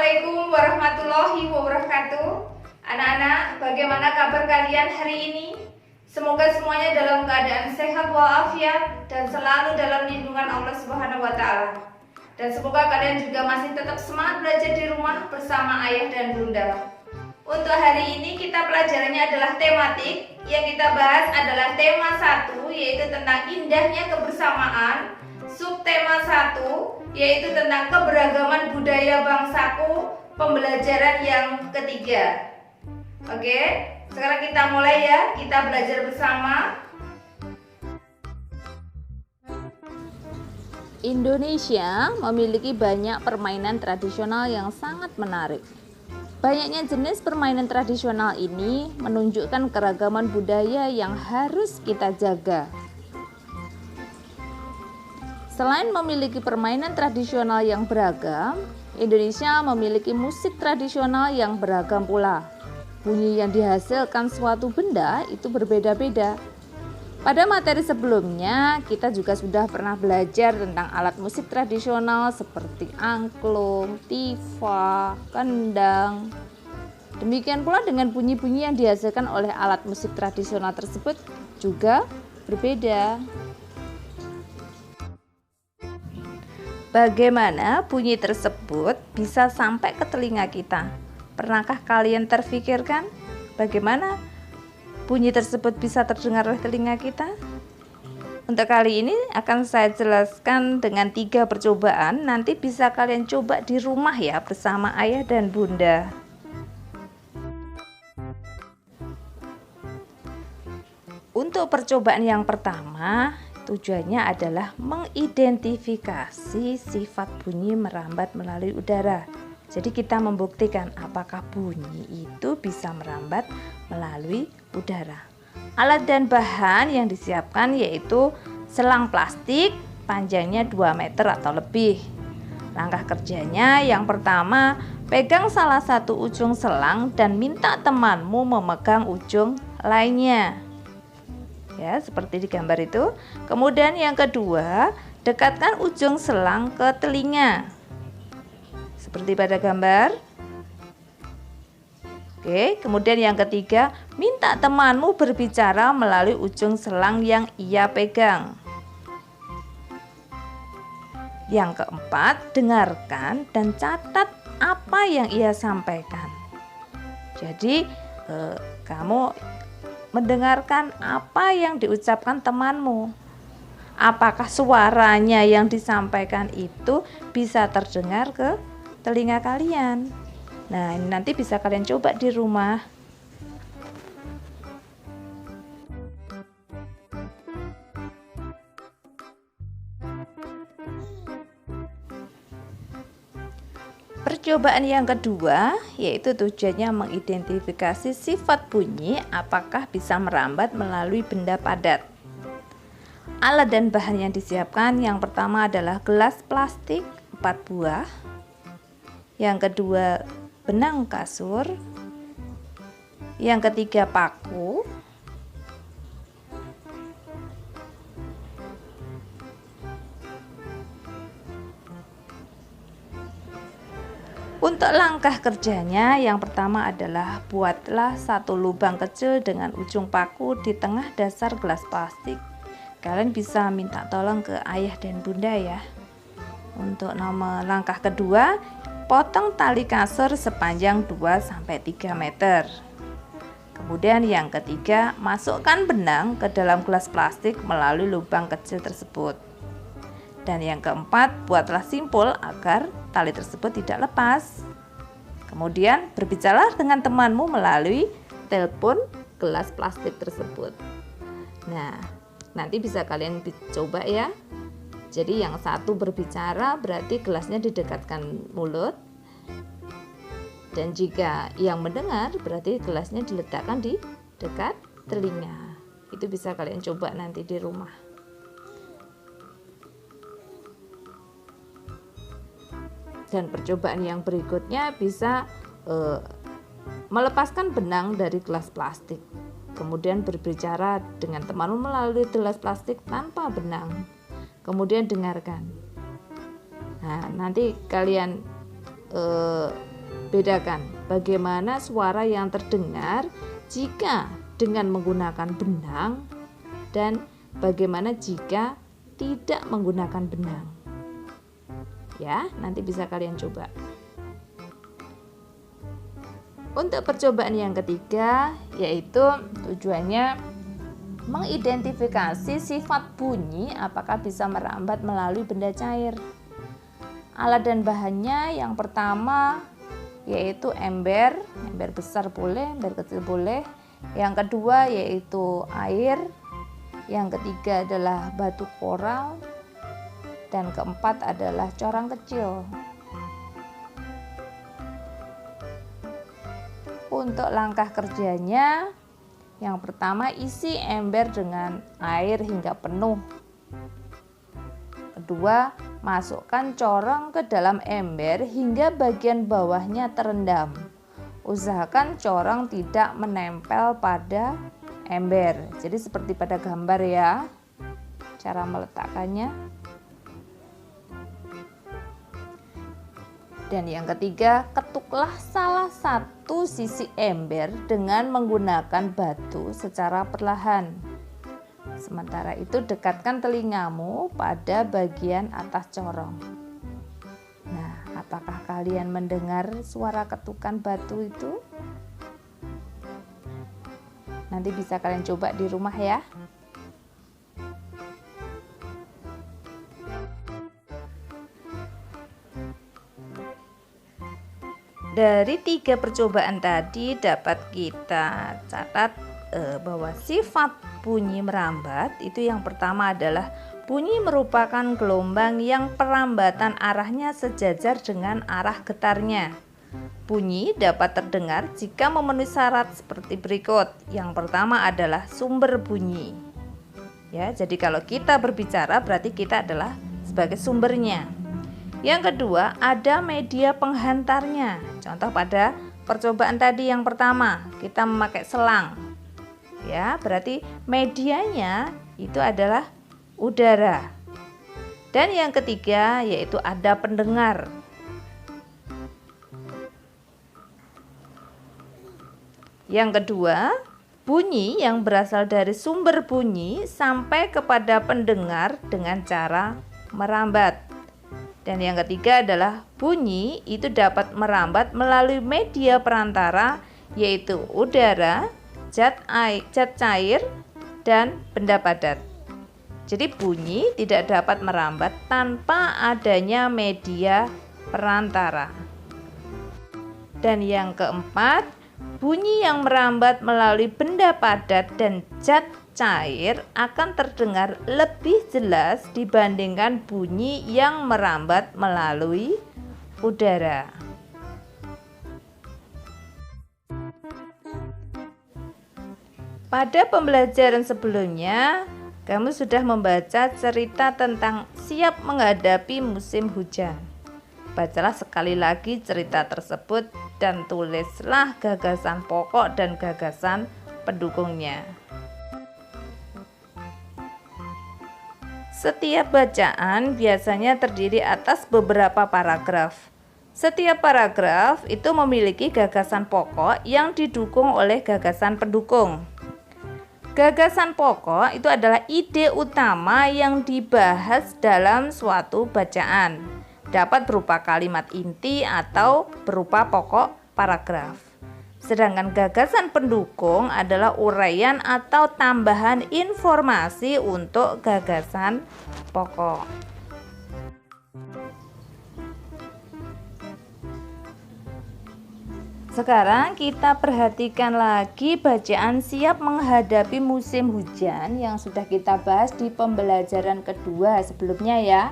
Assalamualaikum warahmatullahi wabarakatuh. Anak-anak, bagaimana kabar kalian hari ini? Semoga semuanya dalam keadaan sehat walafiat dan selalu dalam lindungan Allah Subhanahu wa taala. Dan semoga kalian juga masih tetap semangat belajar di rumah bersama ayah dan bunda. Untuk hari ini kita pelajarannya adalah tematik. Yang kita bahas adalah tema 1, yaitu tentang indahnya kebersamaan. Subtema 1 yaitu tentang keberagaman budaya bangsaku, pembelajaran yang ketiga. Oke, sekarang kita mulai ya, kita belajar bersama. Indonesia memiliki banyak permainan tradisional yang sangat menarik. Banyaknya jenis permainan tradisional ini menunjukkan keragaman budaya yang harus kita jaga. Selain memiliki permainan tradisional yang beragam, Indonesia memiliki musik tradisional yang beragam pula. Bunyi yang dihasilkan suatu benda itu berbeda-beda. Pada materi sebelumnya, kita juga sudah pernah belajar tentang alat musik tradisional seperti angklung, tifa, kendang. Demikian pula dengan bunyi-bunyi yang dihasilkan oleh alat musik tradisional tersebut juga berbeda. Bagaimana bunyi tersebut bisa sampai ke telinga kita? Pernahkah kalian terfikirkan bagaimana bunyi tersebut bisa terdengar oleh telinga kita? Untuk kali ini akan saya jelaskan dengan 3 percobaan. Nanti bisa kalian coba di rumah ya bersama ayah dan bunda. Untuk percobaan yang pertama, tujuannya adalah mengidentifikasi sifat bunyi merambat melalui udara. Jadi kita membuktikan apakah bunyi itu bisa merambat melalui udara. Alat dan bahan yang disiapkan yaitu selang plastik panjangnya 2 meter atau lebih. Langkah kerjanya yang pertama, pegang salah satu ujung selang dan minta temanmu memegang ujung lainnya. Ya, seperti di gambar itu. Kemudian yang kedua, dekatkan ujung selang ke telinga. Seperti pada gambar. Oke, kemudian yang ketiga, minta temanmu berbicara melalui ujung selang yang ia pegang. Yang keempat, dengarkan dan catat apa yang ia sampaikan. Jadi, kamu mendengarkan apa yang diucapkan temanmu. Apakah suaranya yang disampaikan itu bisa terdengar ke telinga kalian? Nah, ini nanti bisa kalian coba di rumah. Percobaan yang kedua yaitu tujuannya mengidentifikasi sifat bunyi apakah bisa merambat melalui benda padat. Alat dan bahan yang disiapkan yang pertama adalah gelas plastik 4 buah. Yang kedua benang kasur. Yang ketiga paku. Untuk langkah kerjanya yang pertama adalah buatlah satu lubang kecil dengan ujung paku di tengah dasar gelas plastik. Kalian bisa minta tolong ke ayah dan bunda ya. Untuk nomor langkah kedua, potong tali kasur sepanjang 2-3 meter. Kemudian yang ketiga, masukkan benang ke dalam gelas plastik melalui lubang kecil tersebut. Dan yang keempat, buatlah simpul agar tali tersebut tidak lepas. Kemudian berbicaralah dengan temanmu melalui telepon gelas plastik tersebut. Nah, nanti bisa kalian coba ya. Jadi yang satu berbicara berarti gelasnya didekatkan mulut. Dan jika yang mendengar berarti gelasnya diletakkan di dekat telinga. Itu bisa kalian coba nanti di rumah. Dan percobaan yang berikutnya bisa melepaskan benang dari gelas plastik. Kemudian berbicara dengan temanmu melalui gelas plastik tanpa benang. Kemudian dengarkan. Nah, nanti kalian Bedakan bagaimana suara yang terdengar jika dengan menggunakan benang dan bagaimana jika tidak menggunakan benang. Ya, nanti bisa kalian coba. Untuk percobaan yang ketiga, yaitu tujuannya mengidentifikasi sifat bunyi apakah bisa merambat melalui benda cair. Alat dan bahannya yang pertama yaitu ember besar boleh, ember kecil boleh. Yang kedua yaitu air. Yang ketiga adalah batu koral. Dan keempat adalah corang kecil. Untuk langkah kerjanya, yang pertama isi ember dengan air hingga penuh. Kedua, masukkan corong ke dalam ember hingga bagian bawahnya terendam. Usahakan corong tidak menempel pada ember. Jadi seperti pada gambar ya, cara meletakkannya. Dan yang ketiga, ketuklah salah satu sisi ember dengan menggunakan batu secara perlahan. Sementara itu dekatkan telingamu pada bagian atas corong. Nah, apakah kalian mendengar suara ketukan batu itu? Nanti bisa kalian coba di rumah ya. Dari 3 percobaan tadi dapat kita catat bahwa sifat bunyi merambat itu yang pertama adalah bunyi merupakan gelombang yang perambatan arahnya sejajar dengan arah getarnya. Bunyi dapat terdengar jika memenuhi syarat seperti berikut. Yang pertama adalah sumber bunyi. Ya, jadi kalau kita berbicara berarti kita adalah sebagai sumbernya. Yang kedua, ada media penghantarnya. Contoh pada percobaan tadi yang pertama, kita memakai selang. Ya, berarti medianya itu adalah udara. Dan yang ketiga yaitu ada pendengar. Yang kedua, bunyi yang berasal dari sumber bunyi sampai kepada pendengar dengan cara merambat. Dan yang ketiga adalah bunyi itu dapat merambat melalui media perantara yaitu udara, zat cair, dan benda padat. Jadi bunyi tidak dapat merambat tanpa adanya media perantara. Dan yang keempat, bunyi yang merambat melalui benda padat dan zat cair akan terdengar lebih jelas dibandingkan bunyi yang merambat melalui udara. Pada pembelajaran sebelumnya, kamu sudah membaca cerita tentang siap menghadapi musim hujan. Bacalah sekali lagi cerita tersebut dan tulislah gagasan pokok dan gagasan pendukungnya. Setiap bacaan biasanya terdiri atas beberapa paragraf. Setiap paragraf itu memiliki gagasan pokok yang didukung oleh gagasan pendukung. Gagasan pokok itu adalah ide utama yang dibahas dalam suatu bacaan. Dapat berupa kalimat inti atau berupa pokok paragraf. Sedangkan gagasan pendukung adalah uraian atau tambahan informasi untuk gagasan pokok. Sekarang kita perhatikan lagi bacaan siap menghadapi musim hujan yang sudah kita bahas di pembelajaran kedua sebelumnya ya.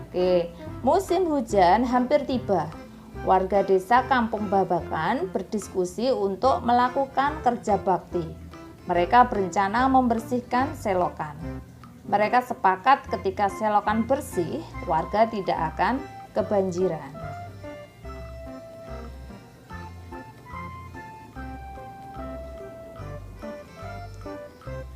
Oke, musim hujan hampir tiba. Warga desa Kampung Babakan berdiskusi untuk melakukan kerja bakti. Mereka berencana membersihkan selokan. Mereka sepakat ketika selokan bersih, warga tidak akan kebanjiran.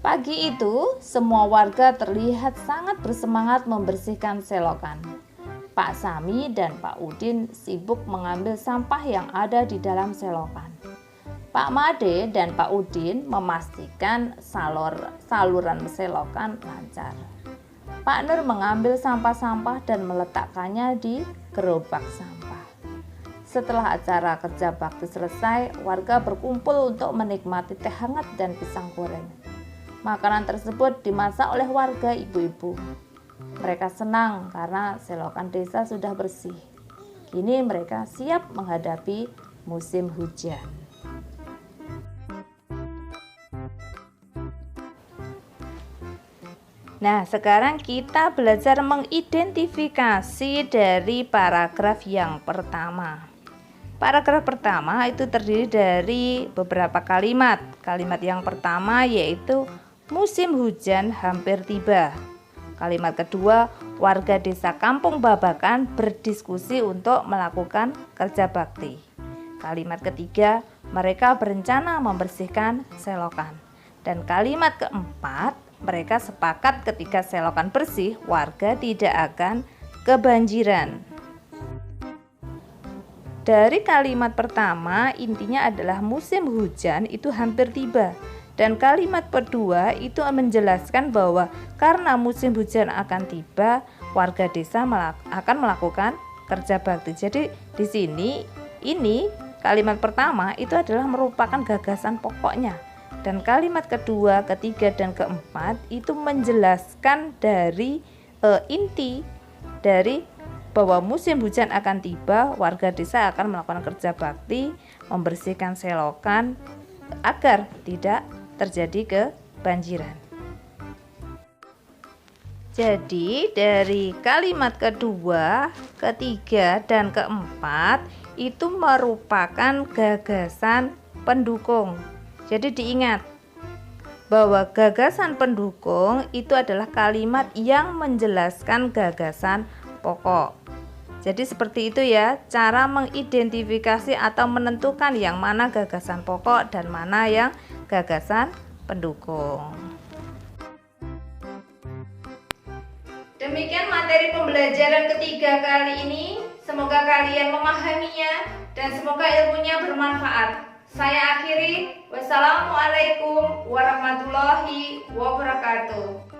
Pagi itu, semua warga terlihat sangat bersemangat membersihkan selokan. Pak Sami dan Pak Udin sibuk mengambil sampah yang ada di dalam selokan. Pak Made dan Pak Udin memastikan saluran selokan lancar. Pak Nur mengambil sampah-sampah dan meletakkannya di gerobak sampah. Setelah acara kerja bakti selesai, warga berkumpul untuk menikmati teh hangat dan pisang goreng. Makanan tersebut dimasak oleh warga ibu-ibu. Mereka senang karena selokan desa sudah bersih. Kini mereka siap menghadapi musim hujan. Nah, sekarang kita belajar mengidentifikasi dari paragraf yang pertama. Paragraf pertama itu terdiri dari beberapa kalimat. Kalimat yang pertama yaitu musim hujan hampir tiba. Kalimat kedua, warga desa Kampung Babakan berdiskusi untuk melakukan kerja bakti. Kalimat ketiga, mereka berencana membersihkan selokan. Dan kalimat keempat, mereka sepakat ketika selokan bersih, warga tidak akan kebanjiran. Dari kalimat pertama, intinya adalah musim hujan itu hampir tiba. Dan kalimat kedua itu menjelaskan bahwa karena musim hujan akan tiba, warga desa akan melakukan kerja bakti. Jadi di sini kalimat pertama itu adalah merupakan gagasan pokoknya. Dan kalimat kedua, ketiga, dan keempat itu menjelaskan dari inti dari bahwa musim hujan akan tiba, warga desa akan melakukan kerja bakti, membersihkan selokan agar tidak terjadi kebanjiran. Jadi dari kalimat kedua, ketiga, dan keempat itu merupakan gagasan pendukung. Jadi diingat bahwa gagasan pendukung itu adalah kalimat yang menjelaskan gagasan pokok. Jadi seperti itu ya, cara mengidentifikasi atau menentukan yang mana gagasan pokok dan mana yang gagasan pendukung. Demikian materi pembelajaran ketiga kali ini. Semoga kalian memahaminya dan semoga ilmunya bermanfaat. Saya akhiri. Wassalamualaikum warahmatullahi wabarakatuh.